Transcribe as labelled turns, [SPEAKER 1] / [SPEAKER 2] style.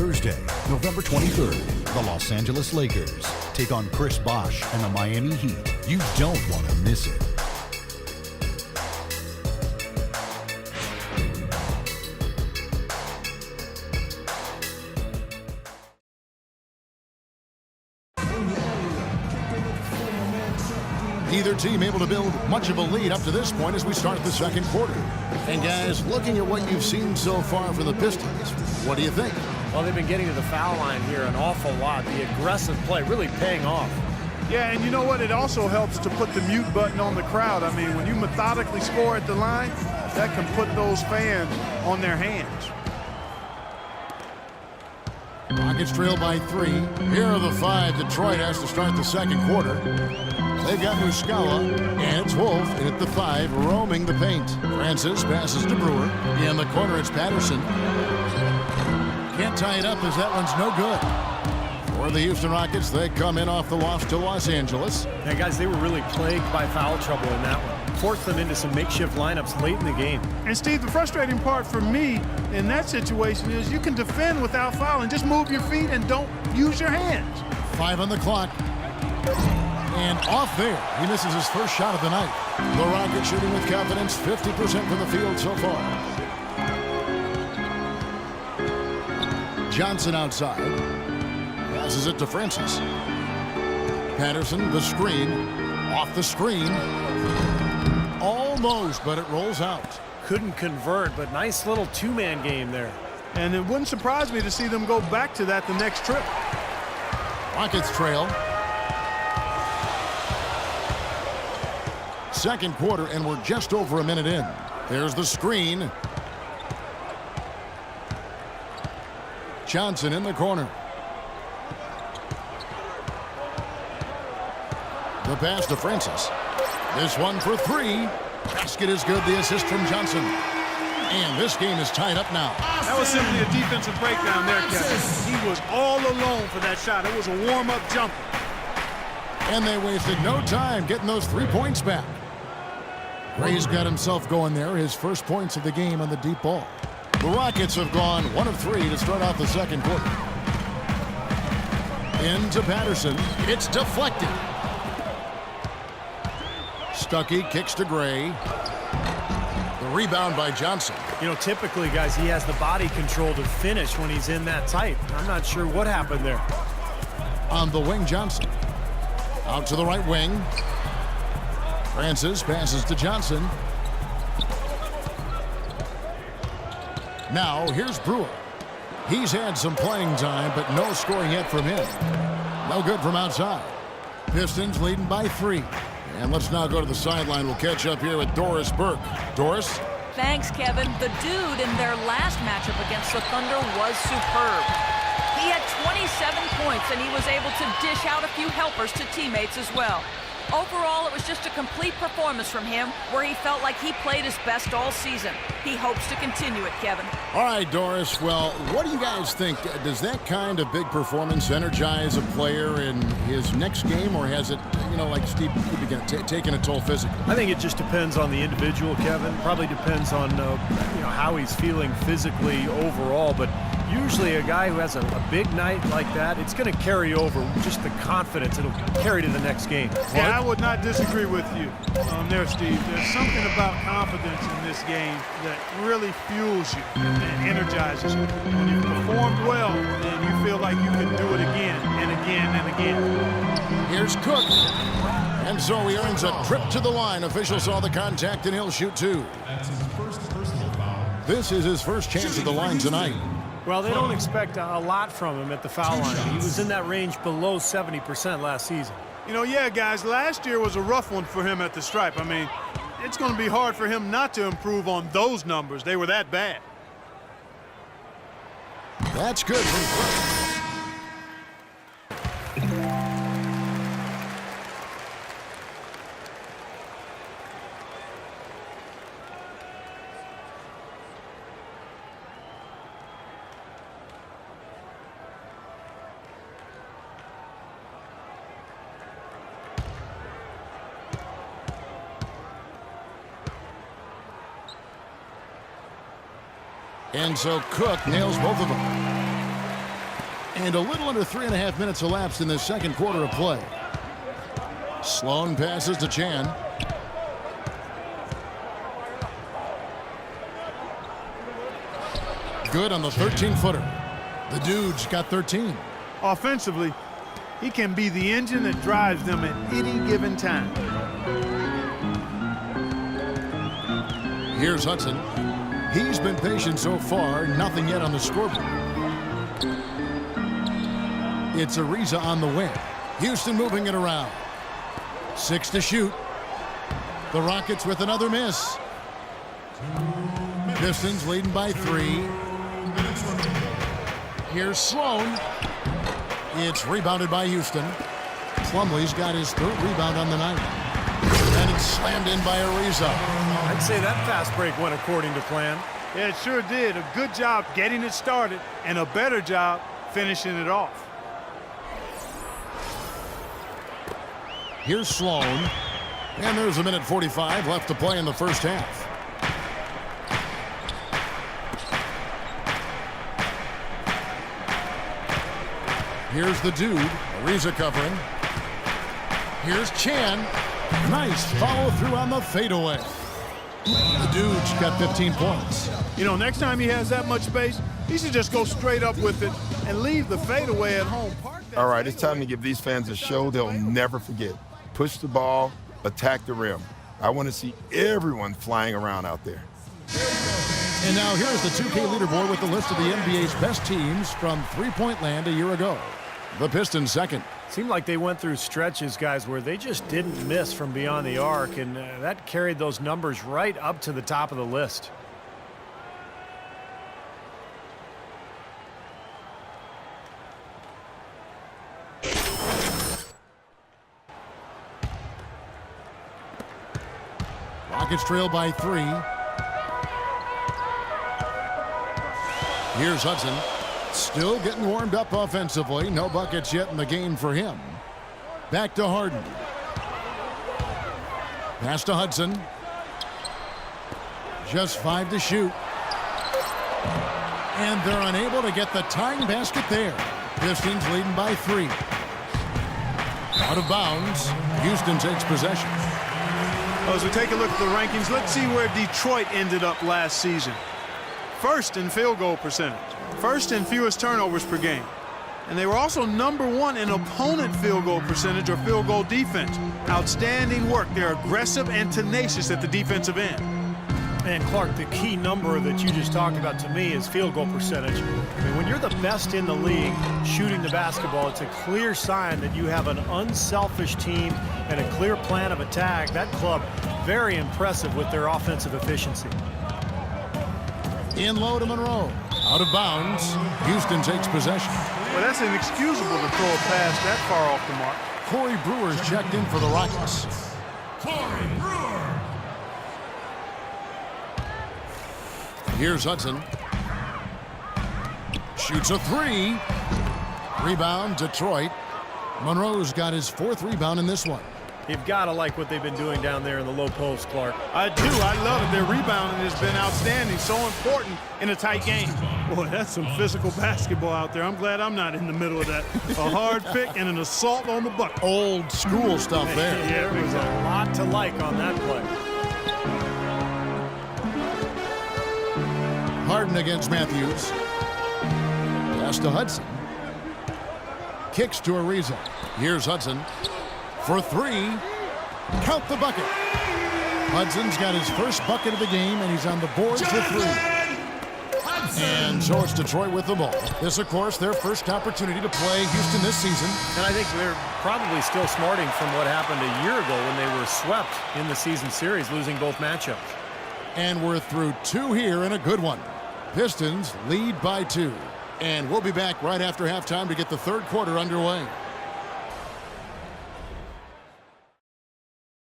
[SPEAKER 1] Thursday, November 23rd, the Los Angeles Lakers take on Chris Bosh and the Miami Heat. You don't want to miss it. Neither team able to build much of a lead up to this point as we start the second quarter. And guys, looking at what you've seen so far from the Pistons, what do you think?
[SPEAKER 2] Well, they've been getting to the foul line here an awful lot. The aggressive play really paying off.
[SPEAKER 3] Yeah, and you know what? It also helps to put the mute button on the crowd. I mean, when you methodically score at the line, that can put those fans on their hands.
[SPEAKER 1] Rockets trail by 3. Here are the 5 Detroit has to start the second quarter. They've got Muscala, and it's Wolf at the 5, roaming the paint. Francis passes to Brewer. In the corner, it's Patterson. Can't tie it up as that one's no good. For the Houston Rockets, they come in off the loss to Los Angeles.
[SPEAKER 2] Yeah, guys, they were really plagued by foul trouble in that one. Forced them into some makeshift lineups late in the game.
[SPEAKER 3] And, Steve, the frustrating part for me in that situation is you can defend without fouling. Just move your feet and don't use your hands.
[SPEAKER 1] 5 on the clock. And off there, he misses his first shot of the night. The Rockets shooting with confidence, 50% from the field so far. Johnson outside. Passes it to Francis. Patterson, the screen. Off the screen. Almost, but it rolls out.
[SPEAKER 2] Couldn't convert, but nice little two-man game there.
[SPEAKER 3] And it wouldn't surprise me to see them go back to that the next trip.
[SPEAKER 1] Rockets trail. Second quarter, and we're just over a minute in. There's the screen. Johnson in the corner. The pass to Francis. This one for 3. Basket is good. The assist from Johnson. And this game is tied up now.
[SPEAKER 3] That was simply a defensive breakdown there, Kevin. He was all alone for that shot. It was a warm-up jumper.
[SPEAKER 1] And they wasted no time getting those 3 points back. Gray's got himself going there. His first points of the game on the deep ball. The Rockets have gone 1 of 3 to start out the second quarter. Into Patterson. It's deflected. Stuckey kicks to Gray. The rebound by Johnson.
[SPEAKER 2] You know, typically, guys, he has the body control to finish when he's in that tight. I'm not sure what happened there.
[SPEAKER 1] On the wing, Johnson. Out to the right wing. Francis passes to Johnson. Now, here's Brewer. He's had some playing time, but no scoring yet from him. No good from outside. Pistons leading by 3. And let's now go to the sideline. We'll catch up here with Doris Burke. Doris?
[SPEAKER 4] Thanks, Kevin. The dude in their last matchup against the Thunder was superb. He had 27 points, and he was able to dish out a few helpers to teammates as well. Overall, it was just a complete performance from him where he felt like he played his best all season. He hopes to continue it, Kevin.
[SPEAKER 1] All right, Doris. Well, what do you guys think? Does that kind of big performance energize a player in his next game, or has it, you know, like Steve began taking a toll physically?
[SPEAKER 2] I think it just depends on the individual, Kevin. Probably depends on how he's feeling physically overall, but usually a guy who has a big night like that, it's going to carry over just the confidence. It'll carry to the next game.
[SPEAKER 3] Yeah, I would not disagree with you there, Steve. There's something about confidence in this game that really fuels you and energizes you. When you've performed well, then you feel like you can do it again and again and again.
[SPEAKER 1] Here's Cook. And so he earns a trip to the line. Officials saw the contact, and he'll shoot 2.
[SPEAKER 5] That's his first personal foul.
[SPEAKER 1] This is his first chance at the line tonight.
[SPEAKER 2] Well, they don't expect a lot from him at the foul line. He was in that range below 70% last season.
[SPEAKER 3] You know, yeah, guys, last year was a rough one for him at the stripe. I mean, it's going to be hard for him not to improve on those numbers. They were that bad.
[SPEAKER 1] That's good for And so Cook nails both of them. And a little under 3.5 minutes elapsed in the second quarter of play. Sloan passes to Chan. Good on the 13-footer. The Dude's got 13.
[SPEAKER 3] Offensively, he can be the engine that drives them at any given time.
[SPEAKER 1] Here's Hudson. He's been patient so far, nothing yet on the scoreboard. It's Ariza on the wing. Houston moving it around. 6 to shoot. The Rockets with another miss. Pistons leading by 3. Here's Sloan. It's rebounded by Houston. Plumlee's got his 3rd rebound on the night. And it's slammed in by Ariza.
[SPEAKER 2] I'd say that fast break went according to plan.
[SPEAKER 3] Yeah, it sure did. A good job getting it started and a better job finishing it off.
[SPEAKER 1] Here's Sloan. And there's 1:45 left to play in the first half. Here's the Dude. Ariza covering. Here's Chan. Nice follow through on the fadeaway. The Dude's got 15 points.
[SPEAKER 3] You know, next time he has that much space, he should just go straight up with it and leave the fadeaway at home.
[SPEAKER 6] All right, it's time to give these fans a show they'll never forget. Push the ball, attack the rim. I want to see everyone flying around out there.
[SPEAKER 1] And now here's the 2K leaderboard with the list of the NBA's best teams from three-point land a year ago. The Pistons second.
[SPEAKER 2] Seemed like they went through stretches, guys, where they just didn't miss from beyond the arc, and that carried those numbers right up to the top of the list.
[SPEAKER 1] Rockets trail by 3. Here's Hudson. Still getting warmed up offensively. No buckets yet in the game for him. Back to Harden. Pass to Hudson. Just 5 to shoot. And they're unable to get the tying basket there. Pistons leading by 3. Out of bounds. Houston takes possession.
[SPEAKER 3] Well, as we take a look at the rankings, let's see where Detroit ended up last season. First in field goal percentage. First in fewest turnovers per game. And they were also #1 in opponent field goal percentage or field goal defense. Outstanding work. They're aggressive and tenacious at the defensive end.
[SPEAKER 2] And Clark, the key number that you just talked about to me is field goal percentage. I mean, when you're the best in the league shooting the basketball, it's a clear sign that you have an unselfish team and a clear plan of attack. That club, very impressive with their offensive efficiency.
[SPEAKER 1] In low to Monroe. Out of bounds. Houston takes possession.
[SPEAKER 3] Well, that's inexcusable to throw a pass that far off the mark.
[SPEAKER 1] Corey Brewer's checked in for the Rockets.
[SPEAKER 5] Corey Brewer.
[SPEAKER 1] Here's Hudson. Shoots a 3. Rebound, Detroit. Monroe's got his 4th rebound in this one.
[SPEAKER 2] You've got to like what they've been doing down there in the low post, Clark.
[SPEAKER 3] I do. I love it. Their rebounding has been outstanding. So important in a tight game. Boy, that's some physical basketball out there. I'm glad I'm not in the middle of that. A hard pick and an assault on the bucket.
[SPEAKER 1] Old school stuff there.
[SPEAKER 2] Yeah, there was a lot to like on that play.
[SPEAKER 1] Harden against Matthews. Pass to Hudson. Kicks to Ariza. Here's Hudson. For 3. Count the bucket. Hudson's got his first bucket of the game, and he's on the board for 3. And so it's Detroit with the ball. This, of course, their first opportunity to play Houston this season.
[SPEAKER 2] And I think they're probably still smarting from what happened a year ago when they were swept in the season series, losing both matchups.
[SPEAKER 1] And we're through 2 here and a good one. Pistons lead by 2. And we'll be back right after halftime to get the third quarter underway.